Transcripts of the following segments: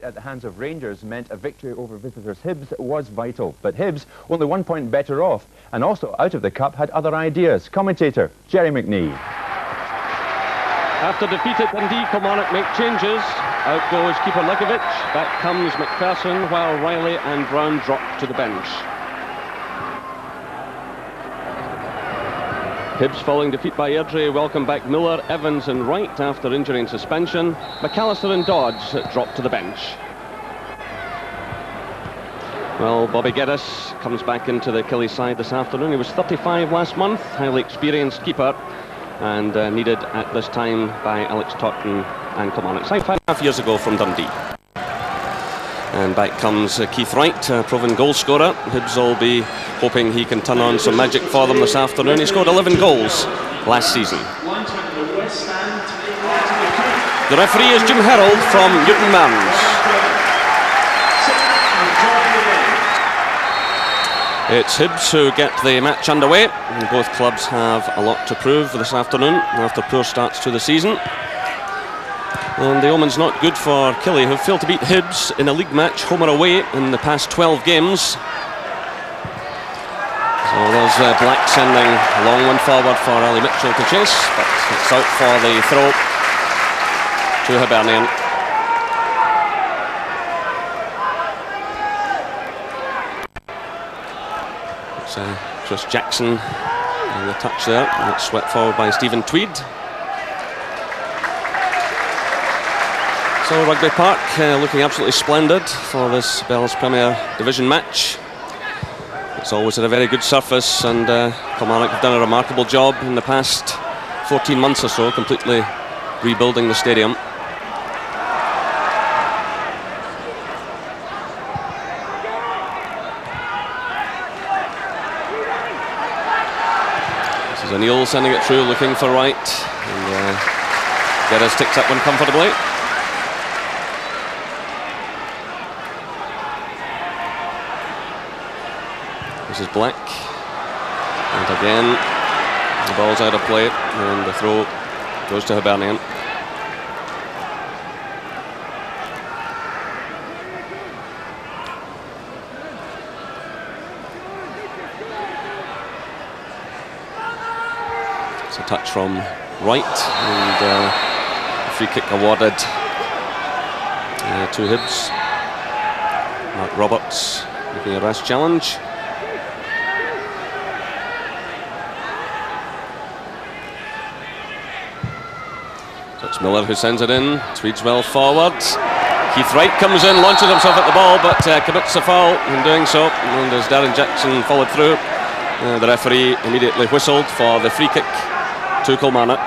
at the hands of Rangers meant a victory over visitors Hibs was vital, but Hibs only 1 point better off, and also out of the cup had other ideas. Commentator Jerry McNee. After defeat at Dundee, Kilmarnock make changes. Out goes keeper Ligovic, back comes McPherson, while Riley and Brown drop to the bench. Hibs following defeat by Airdrie welcome back Miller, Evans and Wright after injury and suspension. McAllister and Dodds drop to the bench. Well, Bobby Geddes comes back into the Killie side this afternoon. He was 35 last month, highly experienced keeper, and needed at this time by Alex Totten and Kilmarnock. Signed 5.5 years ago from Dundee. And back comes Keith Wright, proven goal scorer. Hibs will be hoping he can turn on some magic for them this afternoon. He scored 11 goals last season. The referee is Jim Herald from Newton Mearns. It's Hibs who get the match underway. And both clubs have a lot to prove this afternoon after poor starts to the season. And the omen's not good for Killie, who failed to beat Hibs in a league match, home or away, in the past 12 games. So there's Black sending a long one forward for Ali Mitchell to chase, but it's out for the throw to Hibernian. It's Chris Jackson in the touch there, and it's swept forward by Stephen Tweed. So Rugby Park looking absolutely splendid for this Bells Premier Division match. It's always at a very good surface, and Kilmarnock have done a remarkable job in the past 14 months or so, completely rebuilding the stadium. This is O'Neill sending it through, looking for Wright, and Geddes takes that one comfortably. This is Black, and again the ball's out of play, and the throw goes to Hibernian. It's a touch from Wright, and a free kick awarded to Hibs. Mark Roberts making a rash challenge. It's Miller who sends it in. Tweed's well forward. Keith Wright comes in, launches himself at the ball, but commits a foul in doing so. And as Darren Jackson followed through, the referee immediately whistled for the free kick to Kilmarnock.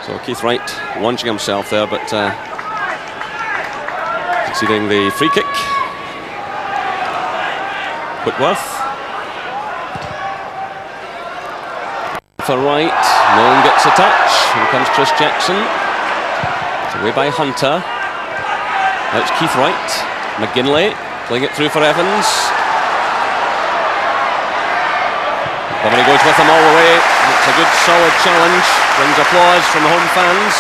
So Keith Wright launching himself there, but conceding the free kick. Whitworth for Wright. No one gets a touch. Here comes Chris Jackson. It's away by Hunter. Now it's Keith Wright. McGinley playing it through for Evans. Somebody goes with him all the way. It's a good solid challenge. Brings applause from the home fans.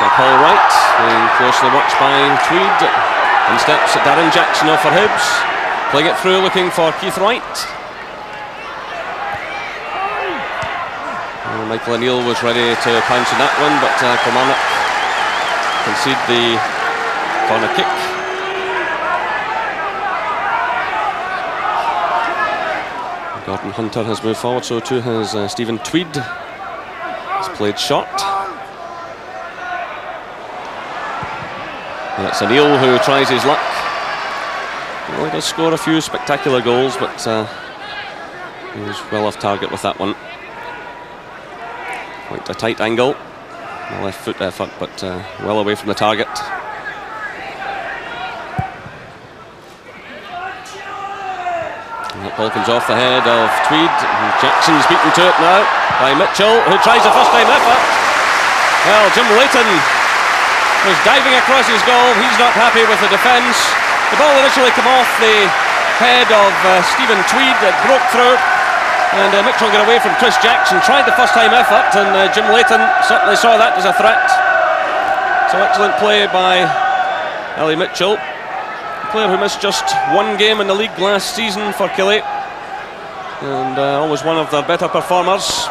So Paul Wright being closely watched by Tweed. And steps Darren Jackson off for Hibs. Playing it through, looking for Keith Wright. Michael O'Neill was ready to pounce on that one, but Kilmarnock concede the corner kick. Gordon Hunter has moved forward, so too has Stephen Tweed. He's played short. And it's O'Neill who tries his luck. Well, he does score a few spectacular goals, but he was well off target with that one. Quite a tight angle, a left foot effort, but well away from the target. And that ball comes off the head of Tweed, and Jackson's beaten to it now by Mitchell, who tries a first time effort. Well, Jim Leighton was diving across his goal. He's not happy with the defence. The ball initially came off the head of Stephen Tweed. It broke through. And Mitchell got away from Chris Jackson, tried the first time effort, and Jim Leighton certainly saw that as a threat. So excellent play by Ali Mitchell, a player who missed just one game in the league last season for Killie, and always one of their better performers,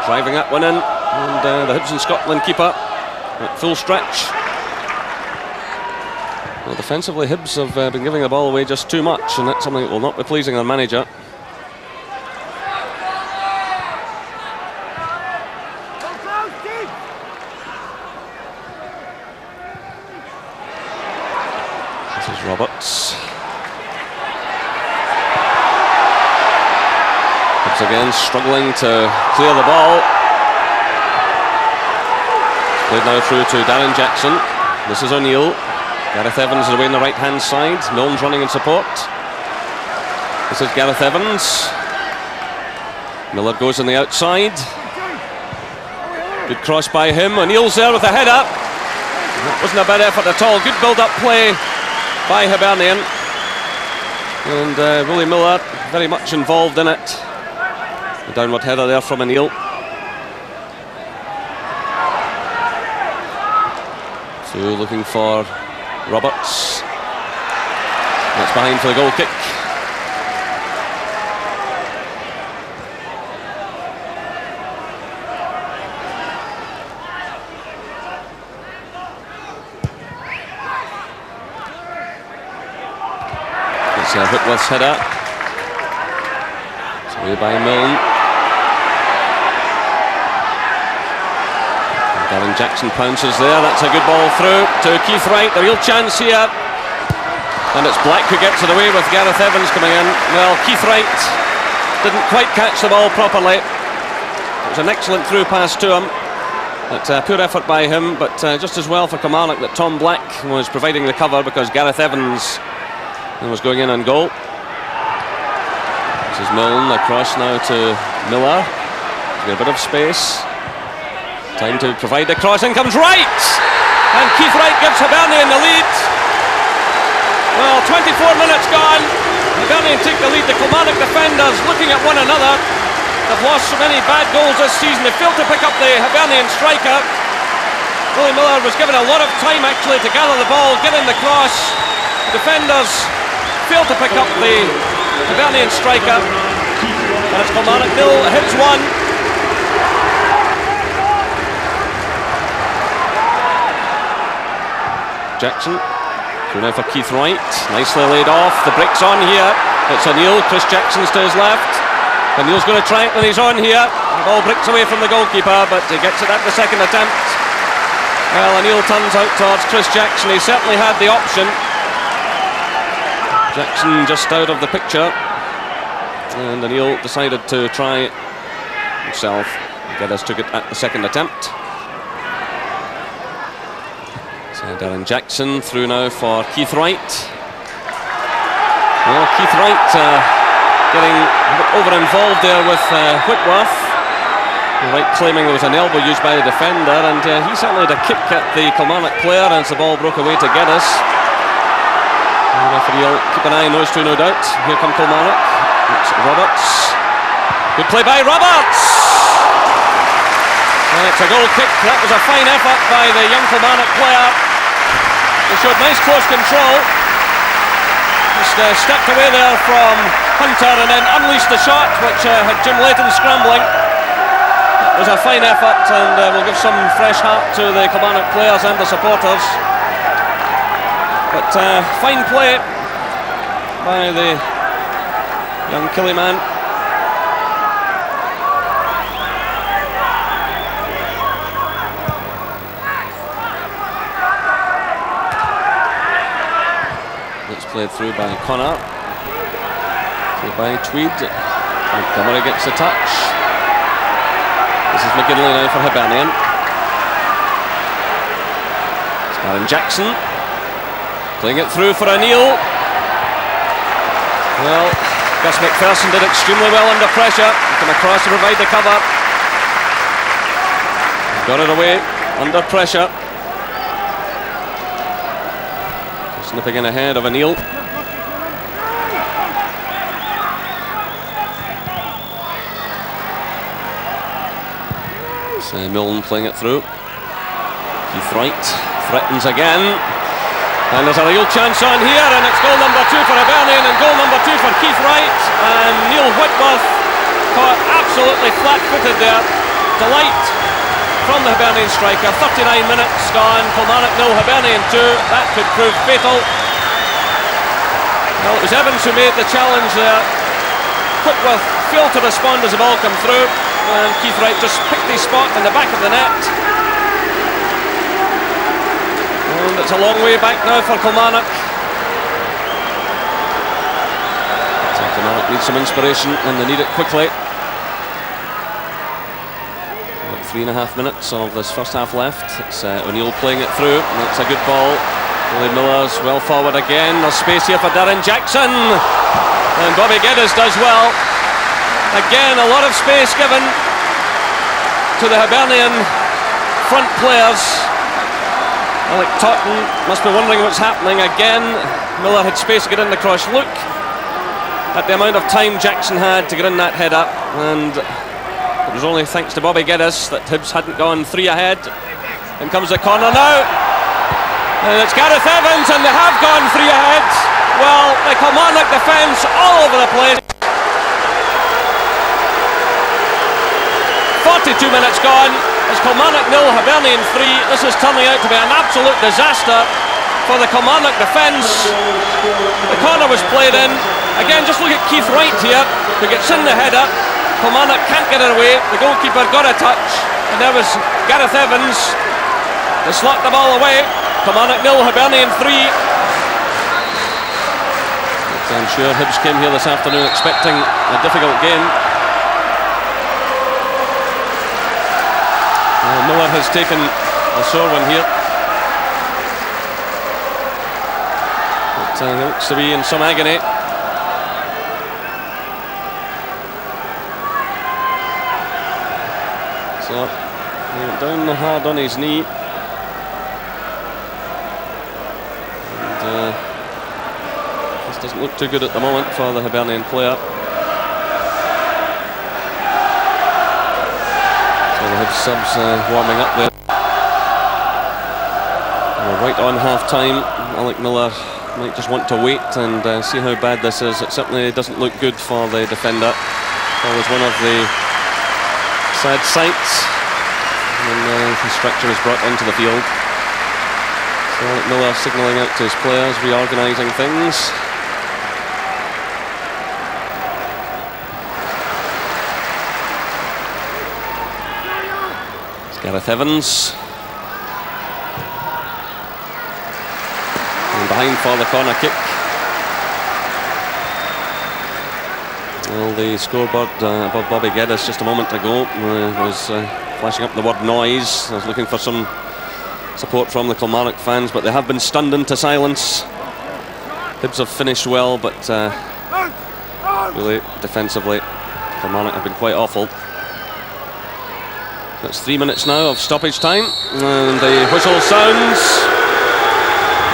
driving that one in, and the Hibs and Scotland keeper at full stretch. Well, defensively, Hibs have been giving the ball away just too much, and that's something that will not be pleasing their manager. This is Roberts. Hibs again struggling to clear the ball. Played now through to Darren Jackson. This is O'Neill. Gareth Evans is away on the right-hand side. Milne's running in support. This is Gareth Evans. Miller goes on the outside. Good cross by him. O'Neill's there with a header. That wasn't a bad effort at all. Good build-up play by Hibernian. And Willie Miller very much involved in it. The downward header there from O'Neill. So looking for Roberts. That's behind for the goal kick. It's Whitworth's header. It's away by Milne. Darren Jackson pounces there. That's a good ball through to Keith Wright. A real chance here. And it's Black who gets it away with Gareth Evans coming in. Well, Keith Wright didn't quite catch the ball properly. It was an excellent through pass to him. But poor effort by him, but just as well for Kilmarnock that Tom Black was providing the cover, because Gareth Evans was going in on goal. This is Milne across now to Miller. He's got a bit of space. Time to provide the cross. In comes Wright! And Keith Wright gives Hibernian the lead. Well, 24 minutes gone. Hibernian take the lead. The Kilmarnock defenders looking at one another. They've lost so many bad goals this season. They failed to pick up the Hibernian striker. Willie Miller was given a lot of time actually to gather the ball, get in the cross. The defenders failed to pick up the Hibernian striker. And it's Kilmarnock 0, Hibs 1. Jackson, through now for Keith Wright, nicely laid off, the break's on here, it's O'Neill, Chris Jackson's to his left, O'Neill's going to try it when he's on here, the ball breaks away from the goalkeeper, but he gets it at the second attempt. Well, O'Neill turns out towards Chris Jackson, he certainly had the option. Jackson just out of the picture, and O'Neill decided to try himself. Geddes took it at the second attempt. Darren Jackson through now for Keith Wright. Well, Keith Wright getting a bit over-involved there with Whitworth. Wright claiming there was an elbow used by the defender, and he certainly had a kick at the Kilmarnock player as the ball broke away to Geddes. The referee will keep an eye on those two, no doubt. Here come Kilmarnock. It's Roberts. Good play by Roberts! And it's a goal kick. That was a fine effort by the young Kilmarnock player. He showed nice close control. Just stepped away there from Hunter and then unleashed the shot, which had Jim Layton scrambling. It was a fine effort, and will give some fresh heart to the Kilmarnock players and the supporters. But fine play by the young Killie man. Played through by Connor, played by Tweed. Montgomery gets a touch. This is McGinley now for Hibernian. It's Darren Jackson playing it through for O'Neill. Well, Gus McPherson did extremely well under pressure. He came across to provide the cover. Got it away under pressure. Snipping in ahead of O'Neill. So Milne playing it through. Keith Wright threatens again. And there's a real chance on here, and it's goal number 2 for Hibernian and goal number 2 for Keith Wright. And Neil Whitworth caught absolutely flat-footed there. Delight from the Hibernian striker. 39 minutes gone. Kilmarnock 0, Hibernian 2. That could prove fatal. Well, it was Evans who made the challenge there. Whitworth failed to respond as the ball came through, and Keith Wright just picked his spot in the back of the net. And it's a long way back now for Kilmarnock. So Kilmarnock needs some inspiration, and they need it quickly. 3.5 minutes of this first half left. It's O'Neill playing it through, and it's a good ball. Willie Miller's well forward again. There's space here for Darren Jackson, and Bobby Geddes does well. Again, a lot of space given to the Hibernian front players. Alec Totten must be wondering what's happening again. Miller had space to get in the cross. Look at the amount of time Jackson had to get in that head up, and it was only thanks to Bobby Geddes that Hibs hadn't gone 3 ahead. In comes the corner now, and it's Gareth Evans, and they have gone 3 ahead. Well, the Kilmarnock defence all over the place. 42 minutes gone. It's Kilmarnock 0, Hibernian 3. This is turning out to be an absolute disaster for the Kilmarnock defence. The corner was played in. Again, just look at Keith Wright here, who gets in the header. Kilmarnock can't get it away. The goalkeeper got a touch, and there was Gareth Evans. They slopped the ball away. Kilmarnock 0, Hibernian 3. But I'm sure Hibs came here this afternoon expecting a difficult game. Miller has taken a sore one here, but he looks to be in some agony. So he went down hard on his knee, and this doesn't look too good at the moment for the Hibernian player. The Hibs subs warming up there. We're right on half-time. Alec Miller might just want to wait and see how bad this is. It certainly doesn't look good for the defender. That was one of the sad sights when the stretcher was brought onto the field. So Alec Miller signalling out to his players, reorganising things. Gareth Evans, and behind for the corner kick. Well, the scoreboard above Bobby Geddes just a moment ago was flashing up the word noise. I was looking for some support from the Kilmarnock fans, but they have been stunned into silence. Hibs have finished well, but really defensively Kilmarnock have been quite awful. That's 3 minutes now of stoppage time, and the whistle sounds.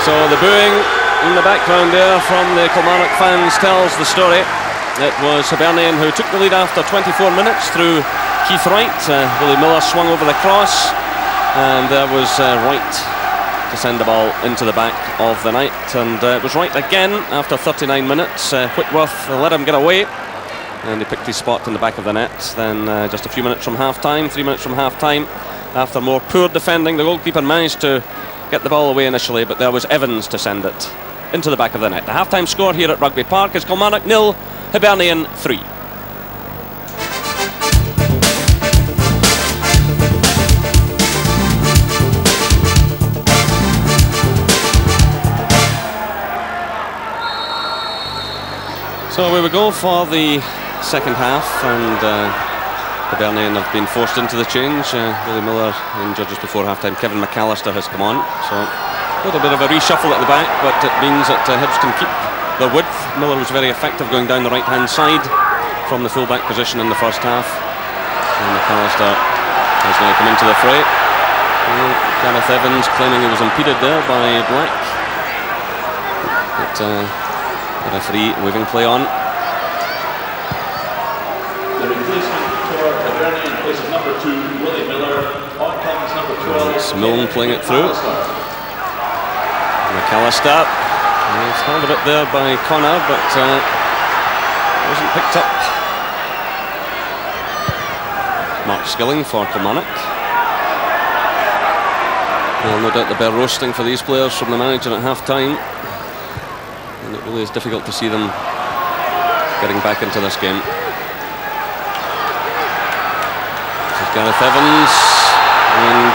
So the booing in the background there from the Kilmarnock fans tells the story. It was Hibernian who took the lead after 24 minutes through Keith Wright. Willie Miller swung over the cross, and there was Wright to send the ball into the back of the net, and it was Wright again after 39 minutes. Whitworth let him get away, and he picked his spot in the back of the net. Then just a few minutes from half-time, 3 minutes from half-time, after more poor defending, the goalkeeper managed to get the ball away initially, but there was Evans to send it into the back of the net. The half-time score here at Rugby Park is Kilmarnock 0, Hibernian 3. So we will go for the second half, and Hibernian have been forced into the change. Willie Miller injured just before half-time. Kevin McAllister has come on, so a little bit of a reshuffle at the back, but it means that Hibs can keep their width. Miller was very effective going down the right-hand side from the full-back position in the first half, and McAllister has now come into the fray. Gareth Evans claiming he was impeded there by Black, but the referee waving play on. The replacement for Hibernian in place of number 2, Willie Miller. On comes number 12. It's Milne playing it through. McAllister. He's held a bit there by Connor, but wasn't picked up. Mark Skilling for Kilmarnock. Well, no doubt they'll be roasting for these players from the manager at half-time. And it really is difficult to see them getting back into this game. This is Gareth Evans, and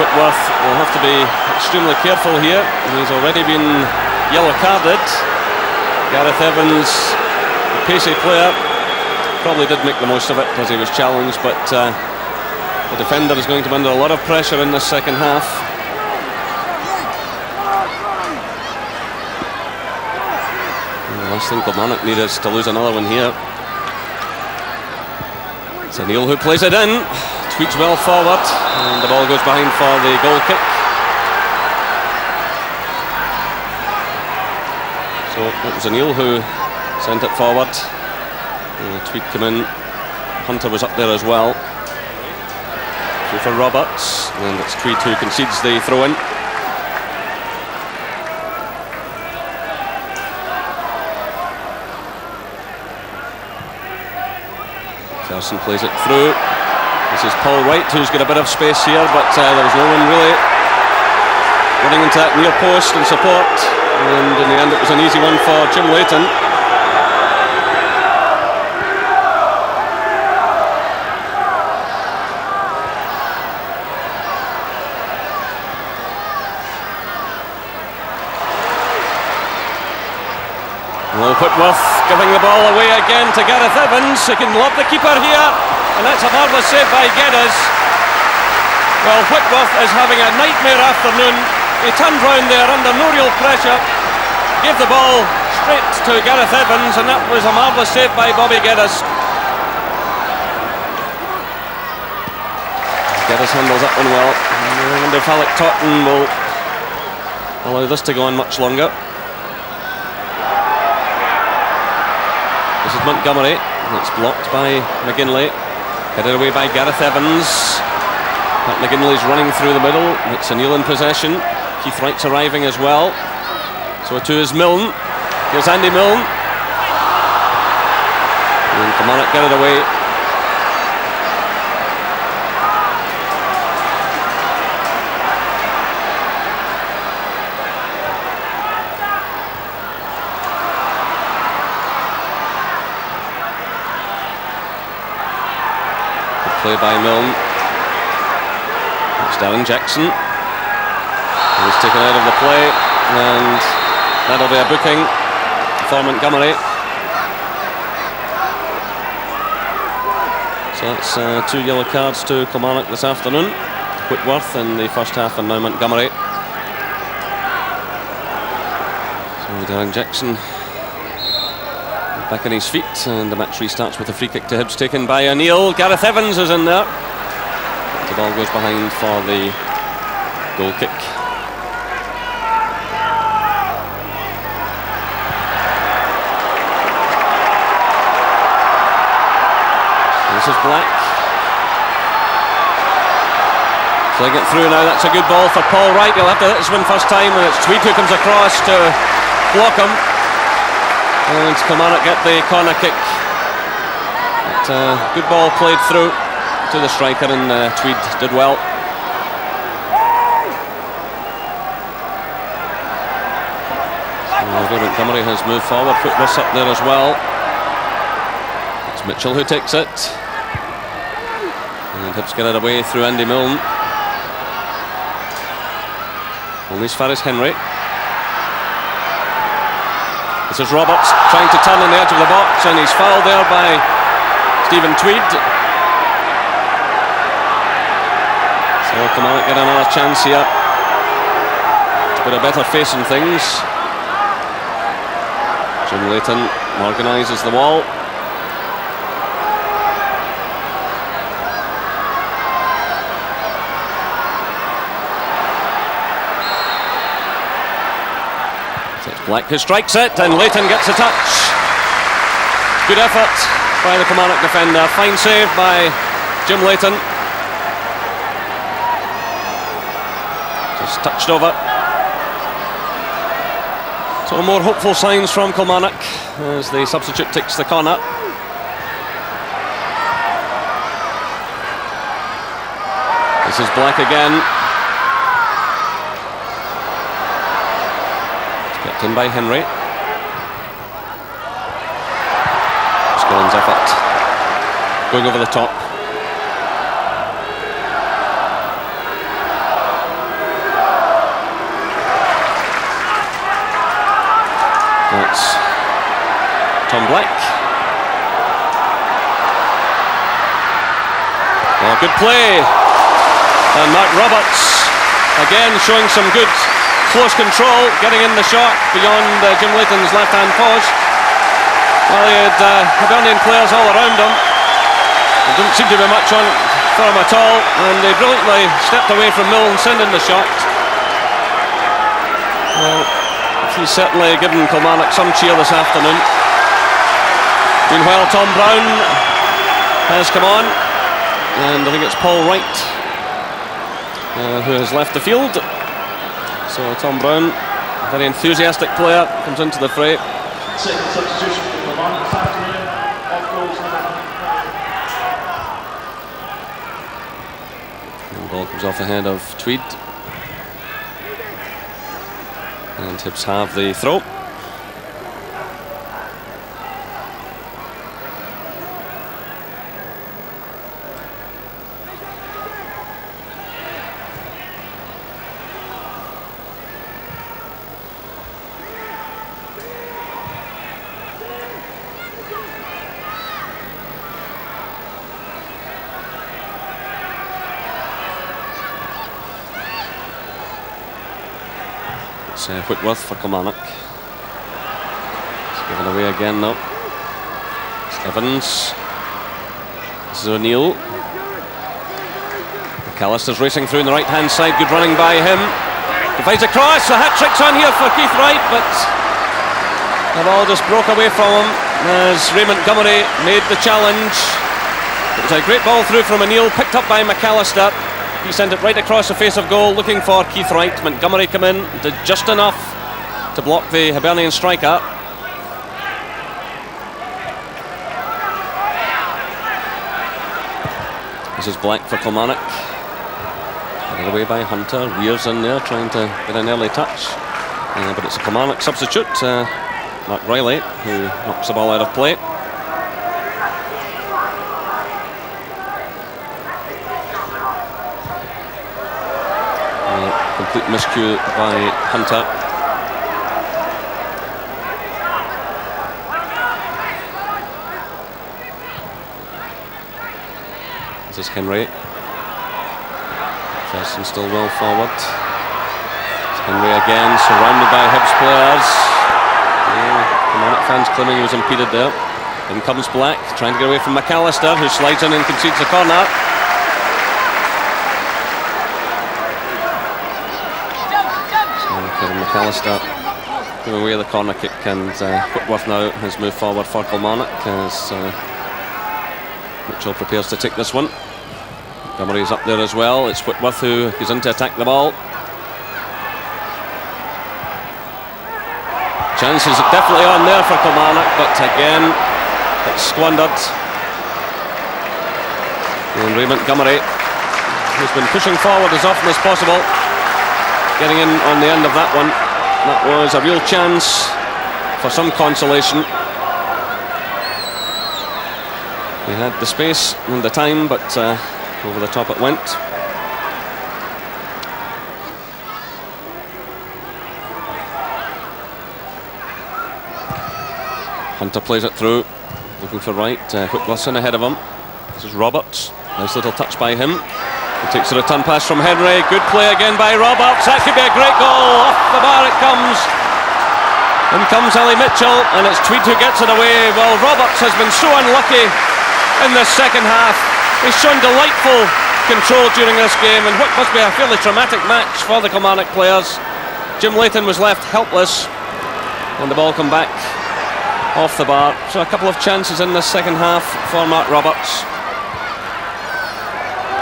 Whitworth will have to be extremely careful here. He's already been yellow carded. Gareth Evans, a pacey player, probably did make the most of it as he was challenged, but the defender is going to be under a lot of pressure in this second half. And the last thing Kilmarnock need is to lose another one here. It's O'Neill who plays it in. Tweeds well forward, and the ball goes behind for the goal kick. So it was O'Neill who sent it forward. Tweed came in. Hunter was up there as well. So for Roberts, and it's Tweed who concedes the throw-in. Carson plays it through. This is Paul Wright, who's got a bit of space here, but there was no one really running into that near post and support, and in the end it was an easy one for Jim Leighton. Well, Whitworth giving the ball away again to Gareth Evans. He can lob the keeper here, and that's a marvellous save by Geddes. Well, Whitworth is having a nightmare afternoon. He turned round there under no real pressure, gave the ball straight to Gareth Evans, and that was a marvellous save by Bobby Geddes. Geddes handles that one well. I wonder if Alec Totten will allow this to go on much longer. This is Montgomery. It's blocked by McGinley. Headed away by Gareth Evans. Pat McGinley's running through the middle. It's O'Neill in possession. Keith Wright's arriving as well. So to is Milne. Here's Andy Milne. And Kilmarnock get it away. Play by Milne. It's Darren Jackson. He's taken out of the play, and that'll be a booking for Montgomery. So that's 2 yellow cards to Kilmarnock this afternoon. Whitworth in the first half, and now Montgomery. So Darren Jackson back on his feet, and the match restarts with a free kick to Hibs taken by O'Neill. Gareth Evans is in there. The ball goes behind for the goal kick. This is Black. Playing it through now, that's a good ball for Paul Wright. He'll have to hit this one first time, and it's Tweed who comes across to block him. And Kilmarnock get the corner kick. But, good ball played through to the striker, and Tweed did well. So Montgomery has moved forward. Whitworth's up there as well. It's Mitchell who takes it. And Hibs get it away through Andy Milne. Only as far as Henry. This is Roberts trying to turn on the edge of the box, and he's fouled there by Stephen Tweed. So Kilmarnock get another chance here to put a better face on things. Jim Leighton organises the wall. Black who strikes it, and Leighton gets a touch. Good effort by the Kilmarnock defender. Fine save by Jim Leighton. Just touched over. So more hopeful signs from Kilmarnock as the substitute takes the corner. This is Black again. It's kept in by Henry. Skilling's effort. Going over the top. That's Tom Black. Oh, good play. And Mark Roberts again showing some good close control, getting in the shot beyond Jim Leighton's left-hand post. Well, he had Hibernian players all around him. There didn't seem to be much on for him at all, and they brilliantly stepped away from Milne, sending the shot. Well, he's certainly given Kilmarnock some cheer this afternoon. Meanwhile, Tom Brown has come on, and I think it's Paul Wright who has left the field. So Tom Brown, a very enthusiastic player, comes into the fray. Second substitution for Kilmarnock this afternoon. Off goals And the ball comes off the head of Tweed. And Hibs have the throw. It's Whitworth for Kilmarnock. It's given away again now. It's Evans. This is O'Neill. McAllister's racing through on the right-hand side. Good running by him. Provides a cross. The hat-trick's on here for Keith Wright, but the ball just broke away from him as Ray Montgomery made the challenge. It was a great ball through from O'Neill, picked up by McAllister. He sent it right across the face of goal, looking for Keith Wright. Montgomery come in, did just enough to block the Hibernian striker. This is Black for Kilmarnock. Headed away by Hunter. Weir's in there, trying to get an early touch. But it's a Kilmarnock substitute, Mark Riley, who knocks the ball out of play. Complete miscue by Hunter. This is Henry. Preston still well forward. It's Henry again, surrounded by Hibs players. Kilmarnock fans claiming he was impeded there. In comes Black, trying to get away from McAllister, who slides in and concedes a corner. McAllister giving away the corner kick, and Whitworth now has moved forward for Kilmarnock as Mitchell prepares to take this one. Montgomery's up there as well. It's Whitworth who goes in to attack the ball. Chances definitely on there for Kilmarnock, but again it's squandered. And Ray Montgomery, who's been pushing forward as often as possible, getting in on the end of that one. That was a real chance for some consolation. He had the space and the time, but over the top it went. Hunter plays it through, looking for Wright. Whitworth's in ahead of him. This is Roberts. Nice little touch by him. He takes a return pass from Henry. Good play again by Roberts. That could be a great goal. Off the bar it comes. In comes Ali Mitchell, and it's Tweed who gets it away. Well, Roberts has been so unlucky in this second half. He's shown delightful control during this game, and what must be a fairly traumatic match for the Kilmarnock players. Jim Leighton was left helpless, and the ball come back off the bar. So a couple of chances in this second half for Mark Roberts.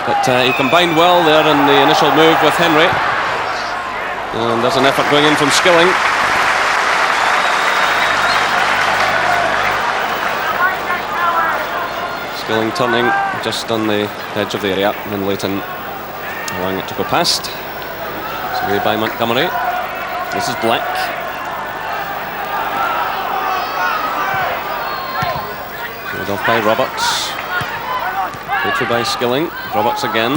But he combined well there in the initial move with Henry. And there's an effort going in from Skilling. Skilling turning just on the edge of the area, and then Leighton allowing it to go past. It's away by Montgomery. This is Black. Led off by Roberts. Played through by Skilling. Roberts again.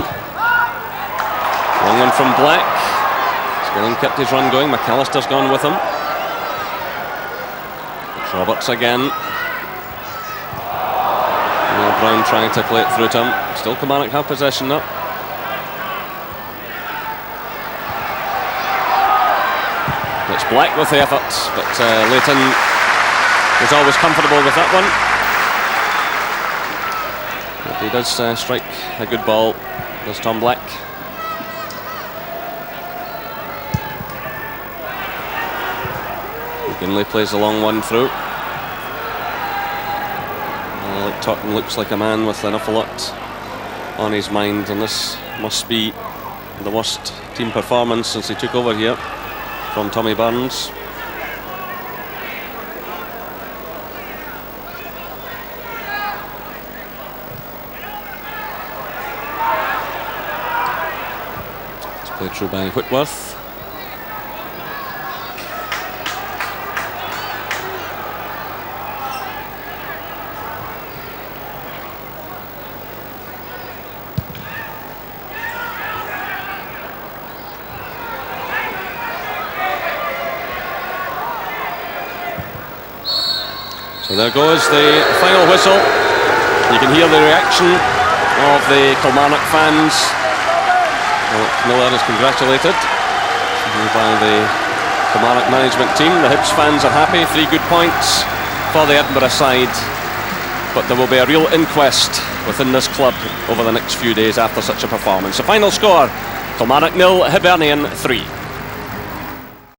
Long one from Black. Skilling kept his run going. McAllister's gone with him. Roberts again. Brown trying to play it through to him. Still Kilmarnock have possession now. It's Black with the effort, but Leighton is always comfortable with that one. But he does strike a good ball, does Tom Black. McGinley plays the long one through. Totten looks like a man with an awful lot on his mind, and this must be the worst team performance since he took over here from Tommy Burns. It's played through by Whitworth. So there goes the final whistle. You can hear the reaction of the Kilmarnock fans. Miller is congratulated by the Kilmarnock management team. The Hibs fans are happy. 3 good points for the Edinburgh side. But there will be a real inquest within this club over the next few days after such a performance. The final score, Kilmarnock 0, Hibernian 3.